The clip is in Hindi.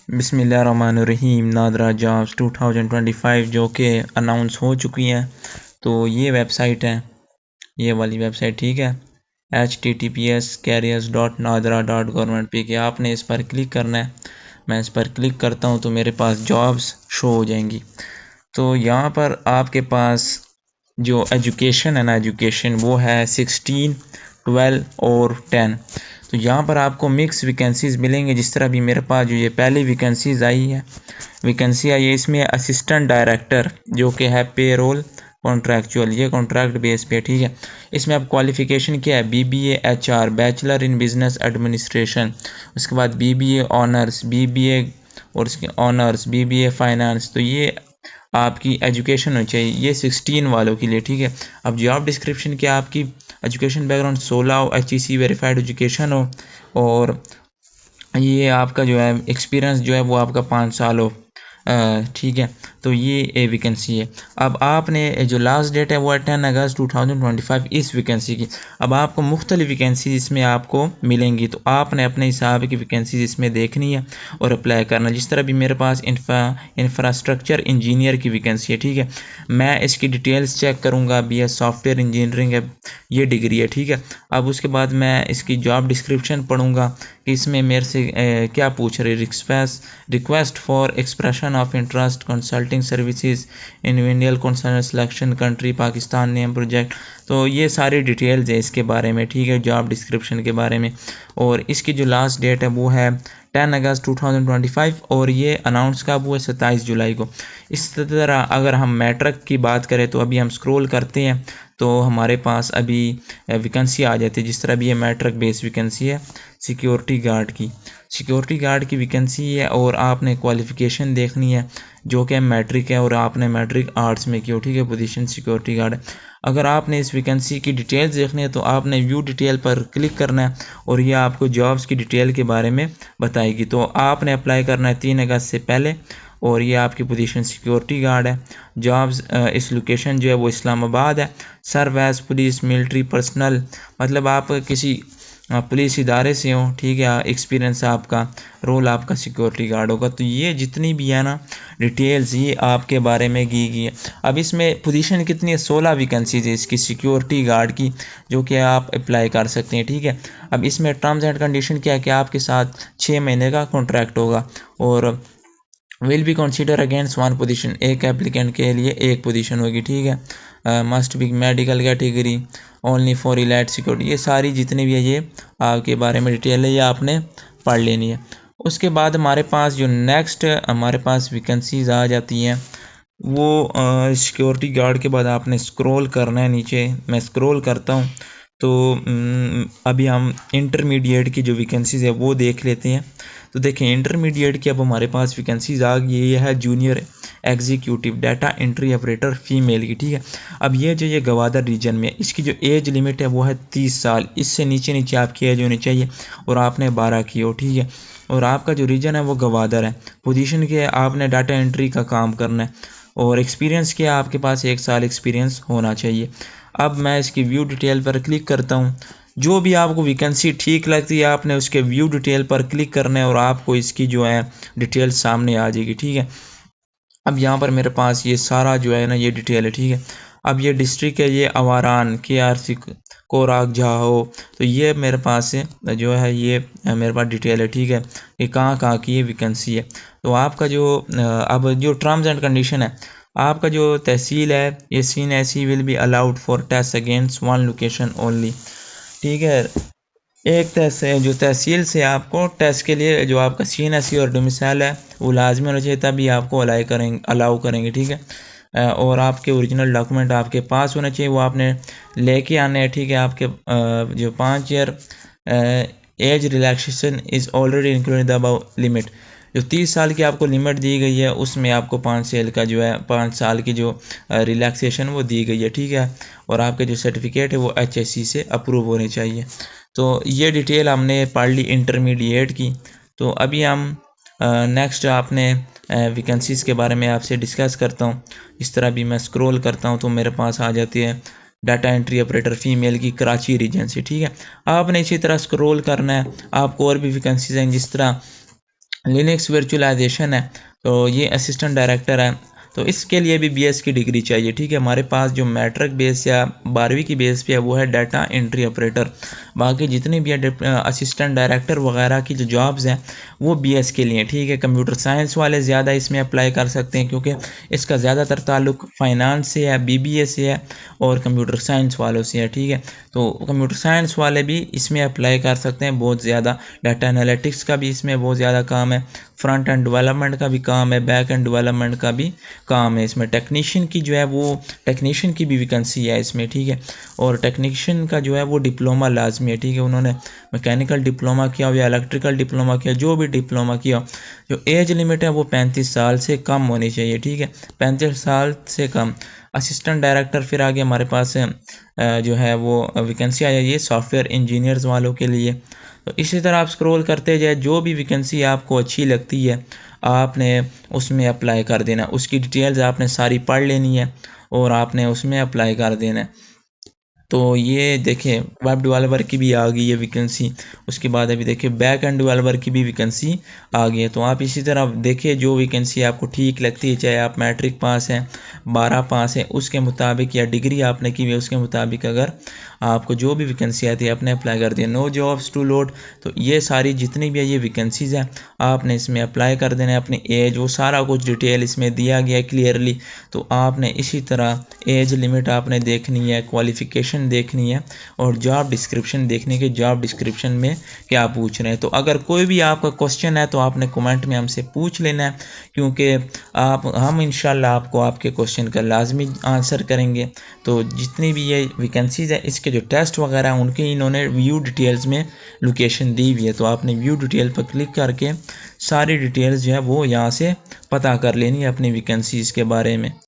बिस्मिल्लाहिर्रहमानिर्रहीम। नादरा जॉब्स 2025 जो कि अनाउंस हो चुकी हैं। तो ये वेबसाइट है, ये वाली वेबसाइट, ठीक है, https://careers.nadra.government.pk। आपने इस पर क्लिक करना है। मैं इस पर क्लिक करता हूँ तो मेरे पास जॉब्स शो हो जाएंगी। तो यहाँ पर आपके पास जो एजुकेशन है ना, एजुकेशन वो है 16, 12 और 10। तो यहाँ पर आपको मिक्स वैकेंसीज़ मिलेंगे। जिस तरह भी मेरे पास जो ये पहली वैकेंसी आई है, इसमें असिस्टेंट डायरेक्टर जो कि है पेरोल कॉन्ट्रैक्चुअल, ये कॉन्ट्रैक्ट बेस पे, ठीक है। इसमें अब क्वालिफ़िकेशन क्या है, BBA HR, bachelor in business administration, उसके बाद BBA ऑनर्स, BBA और उसके ऑनर्स, BBA फाइनेंस। तो ये आपकी एजुकेशन होनी चाहिए, ये 16 वालों के लिए, ठीक है। अब जॉब डिस्क्रिप्शन क्या, आपकी एजुकेशन बैकग्राउंड 16 हो, HEC वेरीफाइड एजुकेशन हो, और ये आपका जो है एक्सपीरियंस जो है वो आपका 5 साल हो, ठीक है। तो ये वैकेंसी है। अब आपने जो लास्ट डेट है वो है 10 अगस्त 2025 इस वैकेंसी की। अब आपको मुख्तलिफ वैकेंसी इसमें आपको मिलेंगी, तो आपने अपने हिसाब की वैकेंसी इसमें देखनी है और अप्लाई करना। जिस तरह भी मेरे पास इंफ्रास्ट्रक्चर इंजीनियर की वैकेंसी है, ठीक है। मैं इसकी डिटेल्स चेक करूँगा। BS सॉफ्टवेयर इंजीनियरिंग है, ये डिग्री है, ठीक है। अब उसके बाद मैं इसकी जॉब डिस्क्रिप्शन पढ़ूँगा कि इसमें मेरे से क्या पूछ रहे, request for expression of interest, consulting services, individual concern selection, country Pakistan, name, project. तो ये सारी डिटेल्स है इसके बारे में, ठीक है, जॉब डिस्क्रिप्शन के बारे में। और इसकी जो लास्ट डेट है वो है 10 अगस्त 2025 और ये अनाउंस कब हुआ, 27 जुलाई को। इस तरह अगर हम मैट्रिक की बात करें तो अभी हम स्क्रॉल करते हैं तो हमारे पास अभी वैकेंसी आ जाती है। जिस तरह भी ये मैट्रिक बेस वैकेंसी है सिक्योरिटी गार्ड की वैकेंसी है, और आपने क्वालिफ़िकेशन देखनी है जो कि मैट्रिक है और आपने मैट्रिक आर्ट्स में की हो, ठीक है। पोजीशन सिक्योरिटी गार्ड है। अगर आपने इस वैकेंसी की डिटेल्स देखनी है तो आपने व्यू डिटेल पर क्लिक करना है और ये आपको जॉब्स की डिटेल के बारे में बताएगी। तो आपने अप्लाई करना है 3 अगस्त से पहले, और ये आपकी पोजीशन सिक्योरिटी गार्ड है। जॉब्स इस लोकेशन जो है वो इस्लामाबाद है। Serve as police military personnel, मतलब आप किसी पुलिस इदारे से हो, ठीक है। एक्सपीरियंस आपका, रोल आपका सिक्योरिटी गार्ड होगा। तो ये जितनी भी है ना डिटेल्स, ये आपके बारे में की गई है। अब इसमें पोजीशन कितनी है, 16 वैकेंसीज है इसकी सिक्योरिटी गार्ड की, जो कि आप अप्लाई कर सकते हैं, ठीक है। अब इसमें टर्म्स एंड कंडीशन क्या है कि आपके साथ 6 महीने का कॉन्ट्रैक्ट होगा, और will be consider against one position, एक एप्लीकेंट के लिए एक पोजीशन होगी, ठीक है। Must be medical category only for elite security. ये सारी जितनी भी है ये आपके बारे में डिटेल है, ये आपने पढ़ लेनी है। उसके बाद हमारे पास जो नेक्स्ट हमारे पास वैकेंसीज आ जाती हैं वो सिक्योरिटी गार्ड के बाद आपने स्क्रॉल करना है नीचे। मैं स्क्रॉल करता हूँ तो अभी हम इंटरमीडिएट की जो वैकेंसीज है वो देख लेते हैं। तो देखें इंटरमीडिएट की अब हमारे पास वैकेंसीज आ गई है। ये है junior executive data entry operator female की, ठीक है। अब ये गवादर रीजन में, इसकी जो एज लिमिट है वो है 30 साल। इससे नीचे आपकी एज होनी चाहिए और आपने 12 की हो, ठीक है। और आपका जो रीजन है वो गवादर है। पोजीशन के आपने डाटा एंट्री का काम करना है, और एक्सपीरियंस क्या, आपके पास 1 साल एक्सपीरियंस होना चाहिए। अब मैं इसकी व्यू डिटेल पर क्लिक करता हूँ। जो भी आपको वैकेंसी ठीक लगती है आपने उसके व्यू डिटेल पर क्लिक करना है और आपको इसकी जो है डिटेल सामने आ जाएगी, ठीक है। अब यहाँ पर मेरे पास ये सारा जो है ना ये डिटेल है, ठीक है। अब ये डिस्ट्रिक्ट है, ये अवारान KRC कोराक झाहो। तो ये मेरे पास जो है ये मेरे पास डिटेल है, ठीक है, कि कहाँ की ये वैकेंसी है। तो आपका जो अब जो टर्म्स एंड कंडीशन है, आपका जो तहसील है ये सीन ऐसी will be allowed for test against one location only, ठीक है। एक जो तहसील से आपको टेस्ट के लिए जो आपका CNSE और डोमिसाइल है वो लाजमी होना चाहिए, तभी आपको अलाउ करेंगे, ठीक है। और आपके ओरिजिनल डॉक्यूमेंट आपके पास होना चाहिए, वो आपने लेके आने हैं, ठीक है। आपके जो 5 year age relaxation is already included above limit, जो 30 साल की आपको लिमिट दी गई है उसमें आपको 5 साल की जो रिलैक्सेशन वो दी गई है, ठीक है। और आपके जो सर्टिफिकेट है वो HSC से अप्रूव होने चाहिए। तो ये डिटेल हमने पढ़ ली इंटरमीडिएट की। तो अभी हम नेक्स्ट आपने वैकेंसीज़ के बारे में आपसे डिस्कस करता हूँ। इस तरह भी मैं स्क्रॉल करता हूँ तो मेरे पास आ जाती है डाटा एंट्री ऑपरेटर फीमेल की कराची रीजन से, ठीक है। आपने इसी तरह स्क्रॉल करना है, आपको और भी वैकेंसीज हैं जिस तरह लिनक्स वर्चुअलाइजेशन है, तो ये असिस्टेंट डायरेक्टर है। तो इसके लिए भी बीएस की डिग्री चाहिए, ठीक है। हमारे पास जो मैट्रिक बेस या 12वीं की बेस पे है वो है डाटा एंट्री ऑपरेटर। बाकी जितनी भी असिस्टेंट डायरेक्टर वगैरह की जो जॉब्स हैं वो बीएस के लिए, ठीक है। कंप्यूटर साइंस वाले ज़्यादा इसमें अप्लाई कर सकते हैं क्योंकि इसका ज़्यादातर ताल्लुक फाइनेंस से है, बीबीए से है और कंप्यूटर साइंस वालों से है, ठीक है। तो कंप्यूटर साइंस वाले भी इसमें अप्लाई कर सकते हैं बहुत ज़्यादा। डाटा एनालिटिक्स का भी इसमें बहुत ज़्यादा काम है, फ्रंट एंड डेवलपमेंट का भी काम है, बैक एंड डेवलपमेंट का भी काम है इसमें। टेक्नीशियन की जो है वो टेक्नीशियन की भी वैकेंसी है इसमें, ठीक है। और टेक्नीशियन का जो है वो डिप्लोमा लाजमी है, ठीक है। उन्होंने मैकेनिकल डिप्लोमा किया हो या इलेक्ट्रिकल डिप्लोमा किया, जो भी डिप्लोमा किया हो। जो एज लिमिट है वो 35 साल से कम होनी चाहिए, ठीक है, 35 साल से कम। असिस्टेंट डायरेक्टर फिर आगे हमारे पास जो है वो वैकेंसी आ जाइए सॉफ्टवेयर इंजीनियर्स वालों के लिए। तो इसी तरह आप स्क्रॉल करते जाए, जो भी वैकेंसी आपको अच्छी लगती है आपने उसमें अप्लाई कर देना। उसकी डिटेल्स आपने सारी पढ़ लेनी है और आपने उसमें अप्लाई कर देना है। तो ये देखिए वेब डेवलपर की भी आ गई है वैकेंसी। उसके बाद अभी देखिए बैक एंड डेवलपर की भी वैकेंसी आ गई है। तो आप इसी तरह देखिए जो वैकेंसी आपको ठीक लगती है, चाहे आप मैट्रिक पास हैं, 12 पास हैं, उसके मुताबिक या डिग्री आपने की हुई है उसके मुताबिक अगर आपको जो भी वैकेंसी आती है आपने अप्लाई कर दिया। नो जॉब्स टू लोड, तो ये सारी जितनी भी है ये वैकेंसीज़ हैं आपने इसमें अप्लाई कर देना है। अपनी एज वो सारा कुछ डिटेल इसमें दिया गया है क्लियरली। तो आपने इसी तरह एज लिमिट आपने देखनी है, क्वालिफ़िकेशन देखनी है और जॉब डिस्क्रिप्शन देखनी है कि जॉब डिस्क्रिप्शन में क्या पूछ रहे हैं। तो अगर कोई भी आपका क्वेश्चन है तो आपने कमेंट में हमसे पूछ लेना है, क्योंकि हम इंशाल्लाह आपको आपके क्वेश्चन का लाजमी आंसर करेंगे। तो जितनी भी ये वैकेंसीज़ है इसके जो टेस्ट वगैरह हैं उनके इन्होंने व्यू डिटेल्स में लोकेशन दी हुई है। तो आपने व्यू डिटेल पर क्लिक करके सारी डिटेल्स जो है वो यहाँ से पता कर लेनी है अपनी वैकेंसीज़ के बारे में।